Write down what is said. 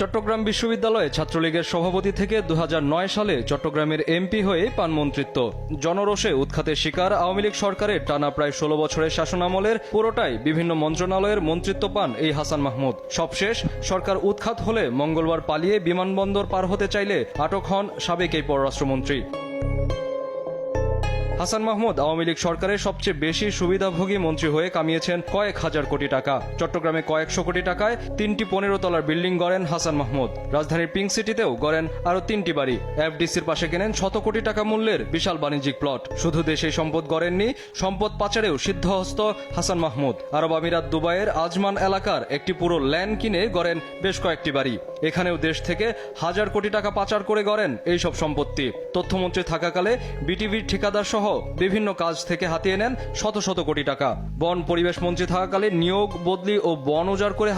চট্টগ্রাম বিশ্ববিদ্যালয়ে ছাত্রলীগের সভাপতি থেকে 2009 সালে চট্টগ্রামের এমপি হয়ে পান মন্ত্রিত্ব। জনরোষে উৎখাতের শিকার আওয়ামী লীগ সরকারের টানা প্রায় 16 বছরের শাসনামলের পুরোটাই বিভিন্ন মন্ত্রণালয়ের মন্ত্রিত্ব পান এই হাসান মাহমুদ। সবশেষ সরকার উৎখাত হলে মঙ্গলবার পালিয়ে বিমানবন্দর পার হতে চাইলে আটক হন সাবেক এই পররাষ্ট্রমন্ত্রী। হাসান মাহমুদ আওয়ামী লীগ সরকারের সবচেয়ে বেশি সুবিধাভোগী মন্ত্রী হয়ে কামিয়েছেন কয়েক হাজার কোটি টাকা। চট্টগ্রামে কয়েকশো কোটি টাকায় 3টি 15 তলার বিল্ডিং গড়েন হাসান মাহমুদ। রাজধানীর পিঙ্ক সিটিতেও গড়েন আরও 3টি বাড়ি। এফডিসির পাশে কেনেন শত কোটি টাকা মূল্যের বিশাল বাণিজ্যিক প্লট। শুধু দেশেই সম্পদ গড়েননি, সম্পদ পাচারেও সিদ্ধহস্ত হাসান মাহমুদ। আরব আমিরাত দুবাইয়ের আজমান এলাকার একটি পুরো ল্যান্ড কিনে গড়েন বেশ কয়েকটি বাড়ি। এখানেও দেশ থেকে হাজার কোটি টাকা পাচার করে গড়েন এইসব সম্পত্তি। তথ্যমন্ত্রী থাকাকালে বিটিভির ঠিকাদার সহ বিভিন্ন কাজ থেকে হাতিয়ে নেন শত শত কোটি টাকা। বন পরিবেশ মন্ত্রী থাকাকালে নিয়োগ, বদলি ও বন উজাড় করে